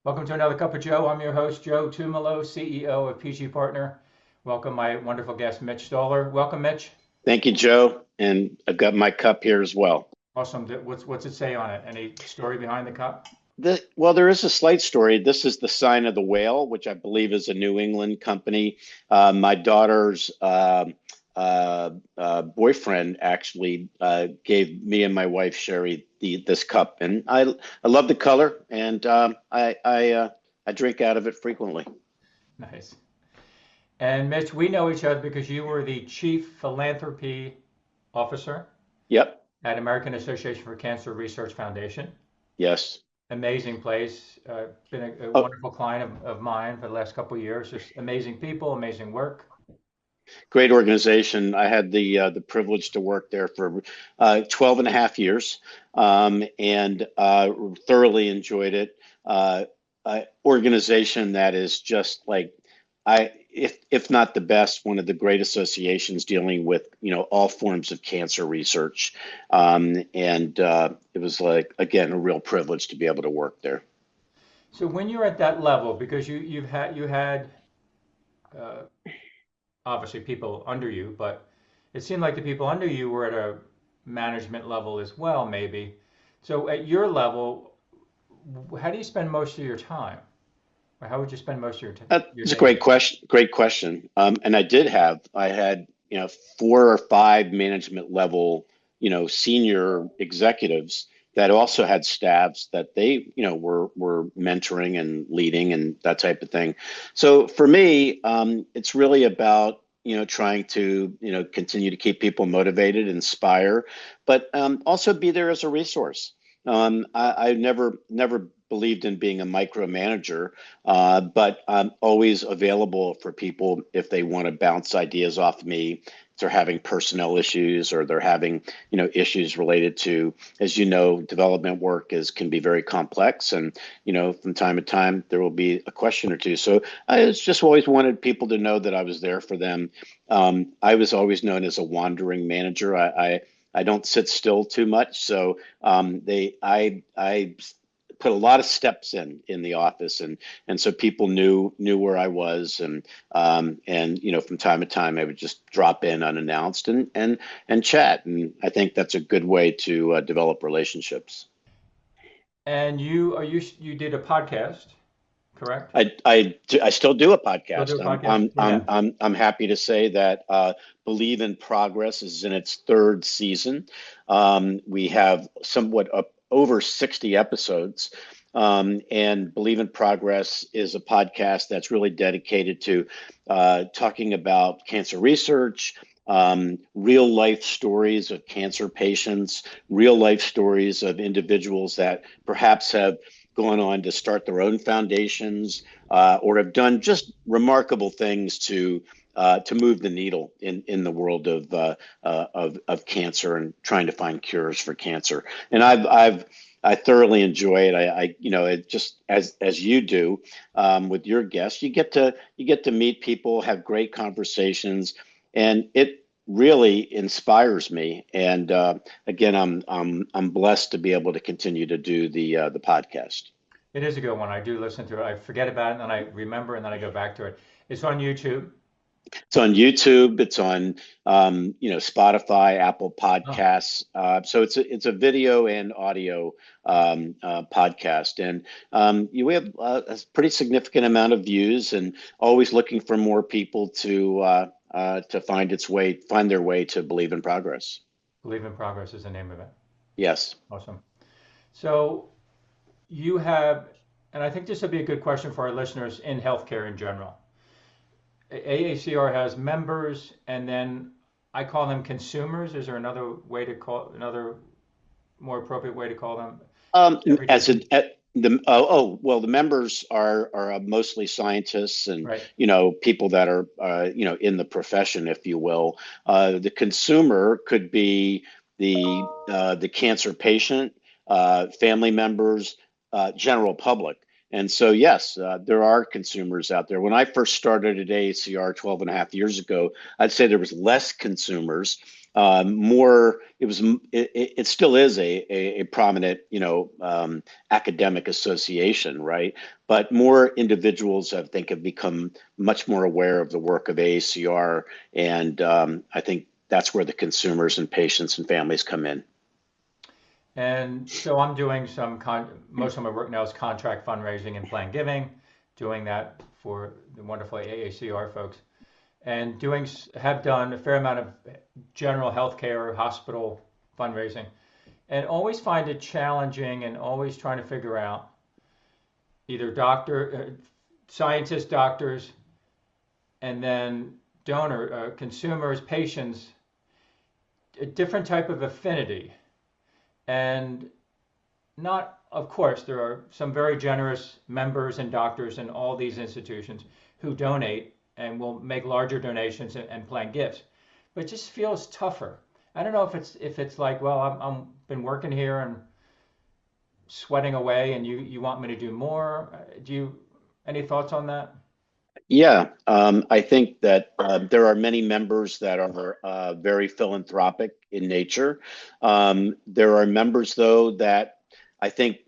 Welcome to another Cup of Joe. I'm your host, Joe Tumalo, CEO of PG Partner. Welcome my wonderful guest, Mitch Stoller. Welcome, Mitch. Thank you, Joe. And I've got my cup here as well. Awesome. What's it say on it? Any story behind the cup? Well, there is a slight story. This is the sign of the whale, which I believe is a New England company. My daughter's boyfriend actually gave me and my wife Sherry this cup, and I love the color, and I drink out of it frequently. Nice. And Mitch, we know each other because you were the Chief Philanthropy Officer Yep. at American Association for Cancer Research Foundation. Yes. Amazing place. Been a Oh, wonderful client of mine for the last couple of years. Just amazing people, amazing work. great organization. I had the privilege to work there for 12 and a half years, and thoroughly enjoyed it. Organization that is just like if not the best, one of the great associations dealing with all forms of cancer research, and it was like again a real privilege to be able to work there. So when you're at that level, because you had uh, obviously people under you, but it seemed like the people under you were at a management level as well, maybe. So at your level, how do you spend most of your time? Or how would you spend most of your It's a days? great question. Great question. And I had, 4 or 5 management level, senior executives that also had staffs that they, were mentoring and leading and that type of thing. So for me, it's really about, trying to, continue to keep people motivated, inspire, but also be there as a resource. I never believed in being a micromanager, but I'm always available for people if they want to bounce ideas off me. If they're having personnel issues or they're having, issues related to, as you know, development work is can be very complex, and from time to time there will be a question or two. So I just always wanted people to know that I was there for them. I was always known as a wandering manager. I don't sit still too much, so I put a lot of steps in the office, and so people knew where I was, and from time to time I would just drop in unannounced and chat, and I think that's a good way to develop relationships. And you did a podcast, correct? I still do a Still do podcast. a podcast? Yeah. I'm happy to say that Believe in Progress is in its third season. We have somewhat up over 60 episodes. And Believe in Progress is a podcast that's really dedicated to talking about cancer research, real life stories of cancer patients, real life stories of individuals that perhaps have gone on to start their own foundations, or have done just remarkable things to move the needle in the world of cancer and trying to find cures for cancer. And I thoroughly enjoy it. It just as you do with your guests, you get to meet people, have great conversations, and it really inspires me. And again, I'm blessed to be able to continue to do the podcast. It is a good one. I do listen to it. I forget about it and then I remember and then I go back to it. It's on YouTube. It's on YouTube. It's on Spotify, Apple Oh, Podcasts. So it's a video and audio podcast, and we have a pretty significant amount of views, and always looking for more people to find their way to Believe in Progress. Believe in Progress is the name of it. Yes. Awesome. So you have, and I think this would be a good question for our listeners in healthcare in general. AACR has members, and then I call them consumers. Is there another way to call another more appropriate way to call them? Everyday As a, people, at the oh well, the members are mostly scientists and right? people that are in the profession, if you will. The consumer could be the cancer patient, family members, general public. And so, yes, there are consumers out there. When I first started at AACR 12 and a half years ago, I'd say there was less consumers. more, it still is a prominent, academic association, right? But more individuals, I think, have become much more aware of the work of AACR. And I think that's where the consumers and patients and families come in. And so I'm doing most of my work now is contract fundraising and plan giving, doing that for the wonderful AACR folks, and have done a fair amount of general healthcare, hospital fundraising, and always find it challenging and always trying to figure out either scientists, doctors, and then consumers, patients, a different type of affinity. And not, of course, there are some very generous members and doctors in all these institutions who donate and will make larger donations and plan gifts, but it just feels tougher. I don't know if it's like, well, I'm been working here and sweating away, and you want me to do more. Do you any thoughts on that? Yeah, I think that there are many members that are very philanthropic in nature. There are members, though, that I think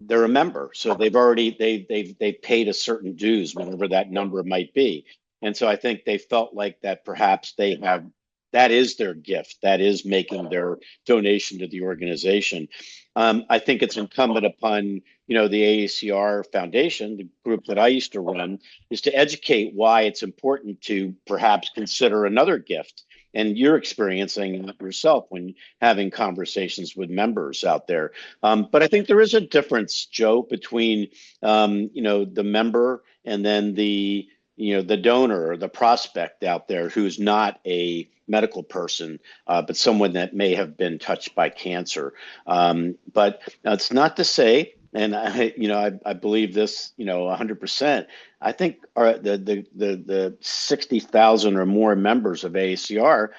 they're a member, so they've paid a certain dues, whatever that number might be, and so I think they felt like that perhaps that is their gift, that is making their donation to the organization. I think it's incumbent upon the AACR Foundation, the group that I used to run, is to educate why it's important to perhaps consider another gift. And you're experiencing it yourself when having conversations with members out there. But I think there is a difference, Joe, between the member and then the donor or the prospect out there who's not a medical person, but someone that may have been touched by cancer. But it's not to say, and I believe this, 100%. I think the 60,000 or more members of AACR,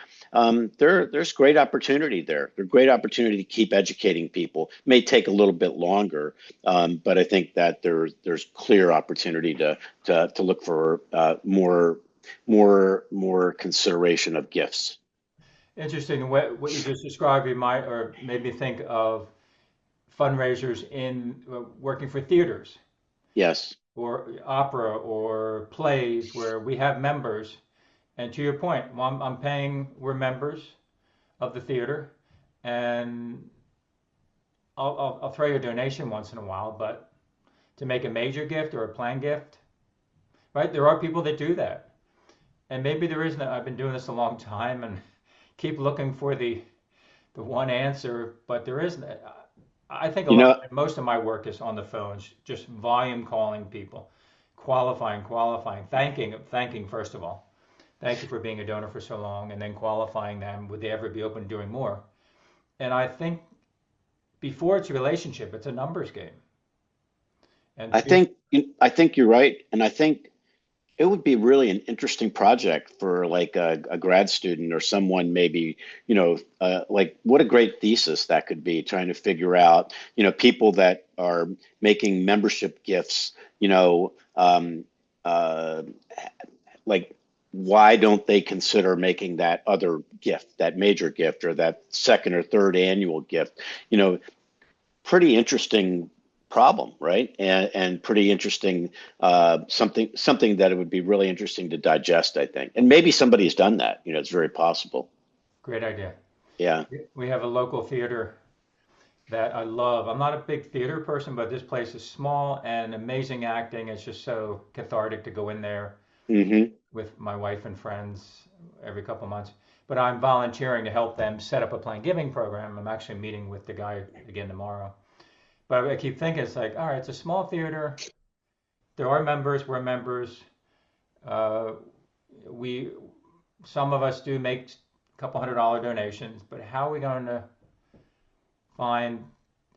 there's great opportunity there. There's great opportunity to keep educating people. It may take a little bit longer, but I think that there's clear opportunity to look for more consideration of gifts. Interesting. What you just described made me think of fundraisers in working for theaters Yes. or opera or plays where we have members. And to your point, well, we're members of the theater, and I'll throw you a donation once in a while, but to make a major gift or a planned gift, right? There are people that do that. And maybe there isn't. I've been doing this a long time and keep looking for the one answer, but there isn't. I think You know, most of my work is on the phones, just volume calling people, qualifying, thanking first of all. Thank you for being a donor for so long, and then qualifying them. Would they ever be open to doing more? And I think before it's a relationship, it's a numbers game. And I think I think you're right, and I think it would be really an interesting project for like a grad student or someone maybe, like what a great thesis that could be, trying to figure out, people that are making membership gifts, uh, like why don't they consider making that other gift, that major gift or that second or third annual gift? You know, Pretty interesting problem, right? And pretty interesting, something that it would be really interesting to digest, I think. And maybe somebody's done that. It's very possible. great idea. Yeah. We have a local theater that I love. I'm not a big theater person, but this place is small and amazing acting. It's just so cathartic to go in there Hmm. with my wife and friends every couple of months. But I'm volunteering to help them set up a planned giving program. I'm actually meeting with the guy again tomorrow. But I keep thinking it's like, all right, it's a small theater. There are members. We're members. Uh, we some of us do make a couple $100 donations, but how are we going to find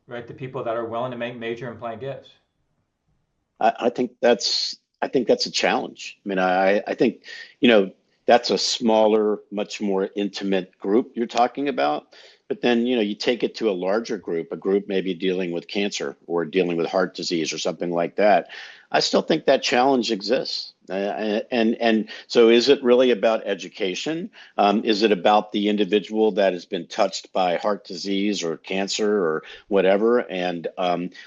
right the people that are willing to make major and planned gifts? I think that's a challenge. I mean, I think, you know, that's a smaller, much more intimate group you're talking about. But then, you take it to a larger group, a group maybe dealing with cancer or dealing with heart disease or something like that. I still think that challenge exists. And so is it really about education? Is it about the individual that has been touched by heart disease or cancer or whatever? And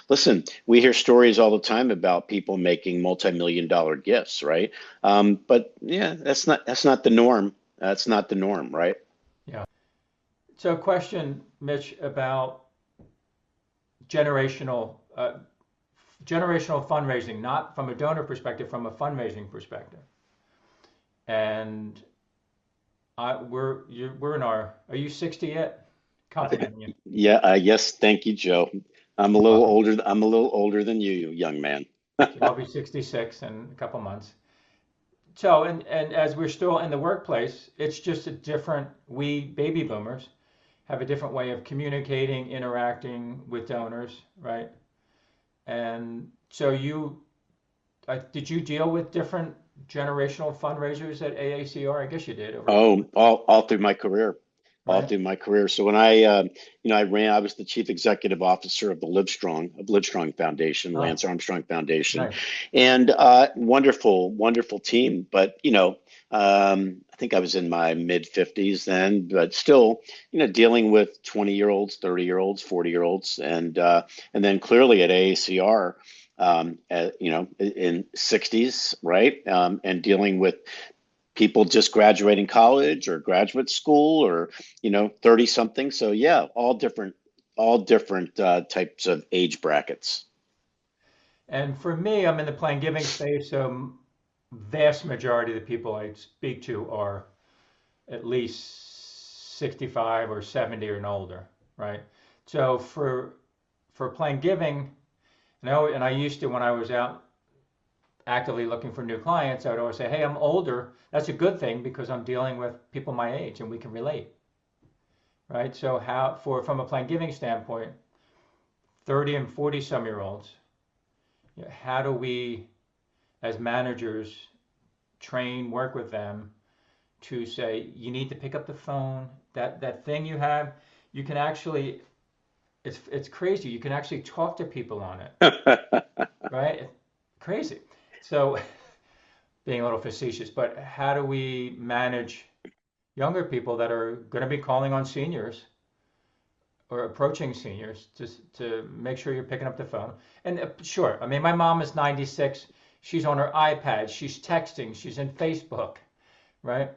listen, we hear stories all the time about people making multi-million-dollar gifts, right? But yeah, that's not the norm. That's not the norm, right? Yeah. So, question, Mitch, about generational generational fundraising, not from a donor perspective, from a fundraising perspective. And we're in our. Are you 60 yet? Complimenting you. Yeah, yes, thank you, Joe. I'm a You're little welcome. older. I'm a little older than you, young man. So I'll be 66 in a couple months. So, and as we're still in the workplace, it's just a different. We baby boomers have a different way of communicating, interacting with donors, right? And so did you deal with different generational fundraisers at AACR? I guess you did over the, Oh, all through my career, all right? through my career. So when I was the chief executive officer of Livestrong Foundation, Oh, Lance Armstrong Foundation, nice. and wonderful, wonderful team. But I think I was in my mid 50s then, but still, dealing with 20-year-olds, 30-year-olds, 40-year-olds, and then clearly at AACR, in 60s, right, and dealing with people just graduating college or graduate school or 30 something. So yeah, all different types of age brackets. And for me, I'm in the plain giving space, so vast majority of the people I speak to are at least 65 or 70 and older, right? So for plain giving, and I used to when I was out actively looking for new clients, I would always say, "Hey, I'm older." That's a good thing because I'm dealing with people my age and we can relate, right? So how for from a plain giving standpoint, 30 and 40 some year olds, how do we as managers train, work with them to say you need to pick up the phone. That thing you have, you can actually it's crazy. You can actually talk to people on it, right? Crazy. So being a little facetious, but how do we manage younger people that are going to be calling on seniors or approaching seniors to make sure you're picking up the phone? And sure, I mean my mom is 96. She's on her iPad. She's texting. She's in Facebook, right?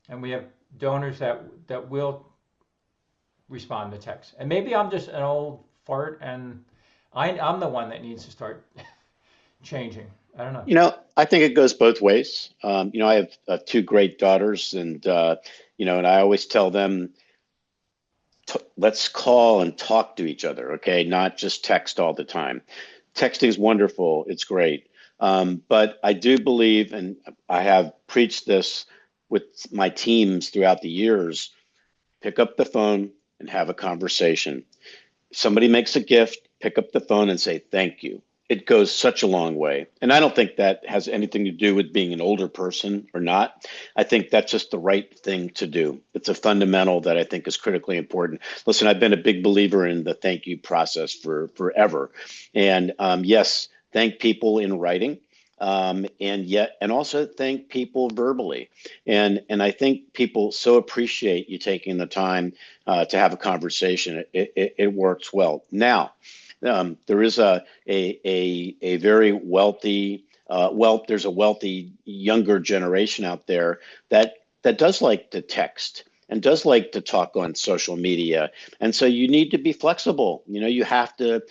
And we have donors that will respond to text. And maybe I'm just an old fart, and I'm the one that needs to start changing. I don't know. I think it goes both ways. I have two great daughters, and I always tell them, let's call and talk to each other, okay? Not just text all the time. Texting is wonderful, it's great. But I do believe, and I have preached this with my teams throughout the years, pick up the phone and have a conversation. Somebody makes a gift, pick up the phone and say thank you. It goes such a long way. And I don't think that has anything to do with being an older person or not. I think that's just the right thing to do. It's a fundamental that I think is critically important. Listen, I've been a big believer in the thank you process for forever. And yes, thank people in writing. And also thank people verbally. And I think people so appreciate you taking the time to have a conversation. It works well. Now, there is a very wealthy there's a wealthy younger generation out there that does like to text and does like to talk on social media, and so you need to be flexible. You have to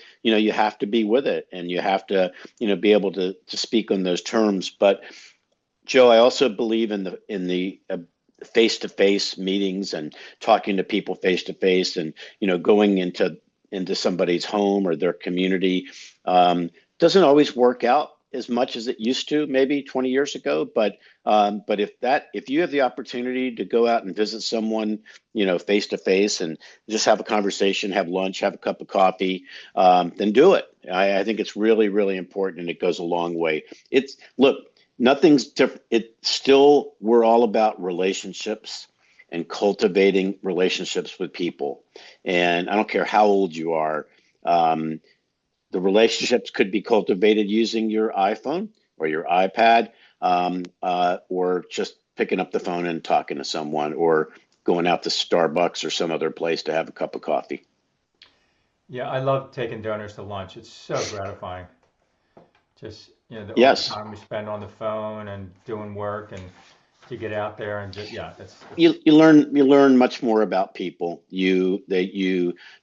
be with it, and you have to be able to speak on those terms. But Joe, I also believe in the face-to-face meetings and talking to people face-to-face, and going into somebody's home or their community. Doesn't always work out as much as it used to, maybe 20 years ago. But if you have the opportunity to go out and visit someone, face to face, and just have a conversation, have lunch, have a cup of coffee, then do it. I think it's really, really important, and it goes a long way. It's look, nothing's different. We're all about relationships and cultivating relationships with people. And I don't care how old you are, the relationships could be cultivated using your iPhone or your iPad. or just picking up the phone and talking to someone, or going out to Starbucks or some other place to have a cup of coffee. Yeah, I love taking donors to lunch. It's so gratifying. Just, all the Yes. time we spend on the phone and doing work and to get out there and just, yeah, it's You learn much more about people. You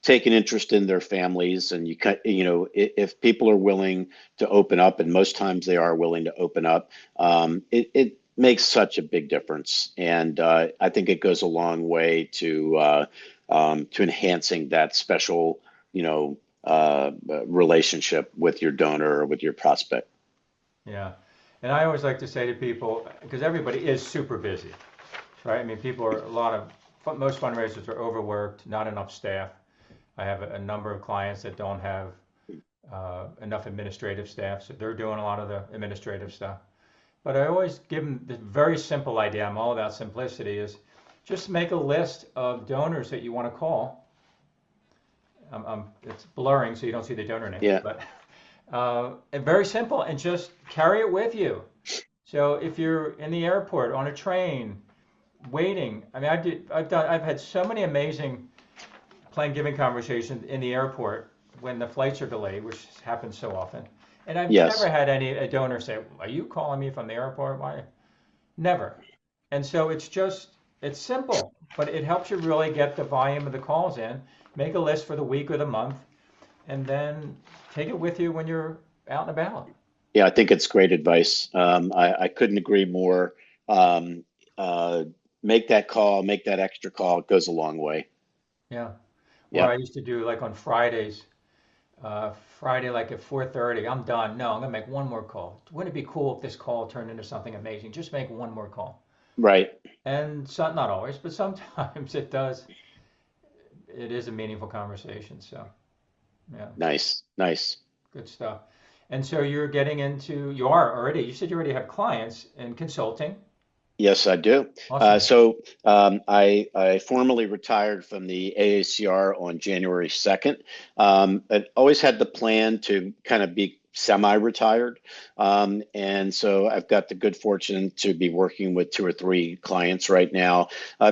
take an interest in their families, and if people are willing to open up, and most times they are willing to open up, it makes such a big difference, and I think it goes a long way to enhancing that special relationship with your donor or with your prospect. yeah. And I always like to say to people, because everybody is super busy, right? I mean, people are most fundraisers are overworked, not enough staff. I have a number of clients that don't have enough administrative staff, so they're doing a lot of the administrative stuff. But I always give them this very simple idea. I'm all about simplicity. Is just make a list of donors that you want to call. It's blurring, so you don't see the donor names, Yeah. but very simple, and just carry it with you. So if you're in the airport, on a train, waiting, I mean, I've had so many amazing plane giving conversations in the airport when the flights are delayed, which happens so often. And I've never Yes. had a donor say, "Are you calling me from the airport?" Why? Never. And so it's simple, but it helps you really get the volume of the calls in. Make a list for the week or the month, and then take it with you when you're out and about. Yeah, I think it's great advice. I couldn't agree more. Um, uh, Make that call, make that extra call. It goes a long way. Yeah. Or Yeah, I used to do like on Fridays, Friday like at 4:30, I'm done. No, I'm gonna make one more call. Wouldn't it be cool if this call turned into something amazing? Just make one more call. right. And so, not always, but sometimes it does. It is a meaningful conversation. So, yeah, Nice, nice. good stuff. And so you are already, you said you already have clients in consulting. Yes, I do. Awesome. I formally retired from the AACR on January 2nd. I always had the plan to kind of be semi-retired. And so I've got the good fortune to be working with two or three clients right now.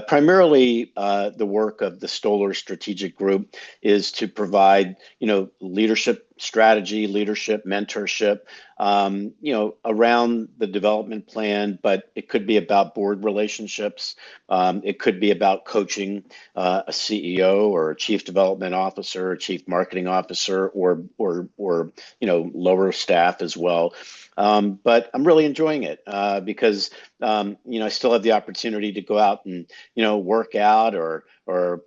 Primarily, the work of the Stoller Strategic Group is to provide, leadership strategy, leadership, mentorship, around the development plan, but it could be about board relationships. It could be about coaching a CEO or a chief development officer, a chief marketing officer, or lower staff as well. But I'm really enjoying it because I still have the opportunity to go out and work out or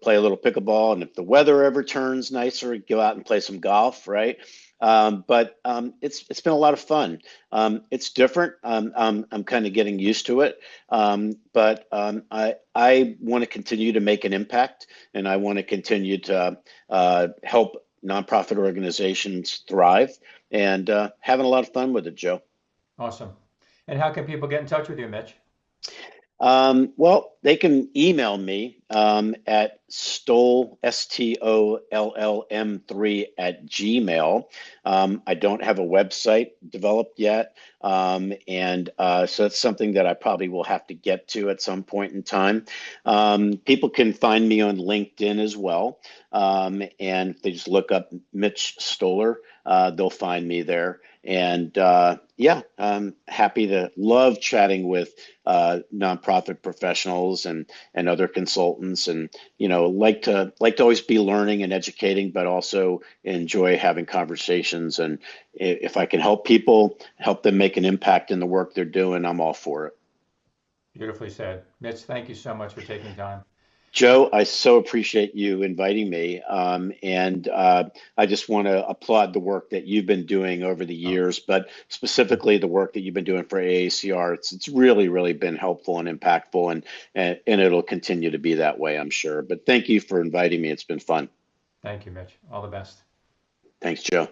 play a little pickleball, and if the weather ever turns nicer, go out and play some golf, right? But it's been a lot of fun. It's different. I'm kind of getting used to it, but I want to continue to make an impact, and I want to continue to help nonprofit organizations thrive, and having a lot of fun with it, Joe. Awesome. And how can people get in touch with you, Mitch? Well, they can email me at STOLLM3 at Gmail. I don't have a website developed yet. So it's something that I probably will have to get to at some point in time. People can find me on LinkedIn as well. And if they just look up Mitch Stoller, they'll find me there. And yeah, I'm happy to love chatting with nonprofit professionals and other consultants, and like to always be learning and educating, but also enjoy having conversations. And if I can help people, help them make an impact in the work they're doing, I'm all for it. Beautifully said. Mitch, thank you so much for taking time. Joe, I so appreciate you inviting me. And I just want to applaud the work that you've been doing over the Oh, years, but specifically the work that you've been doing for AACR. It's really, really been helpful and impactful, and it'll continue to be that way, I'm sure. But thank you for inviting me. It's been fun. thank you, Mitch. All the best. Thanks, Joe.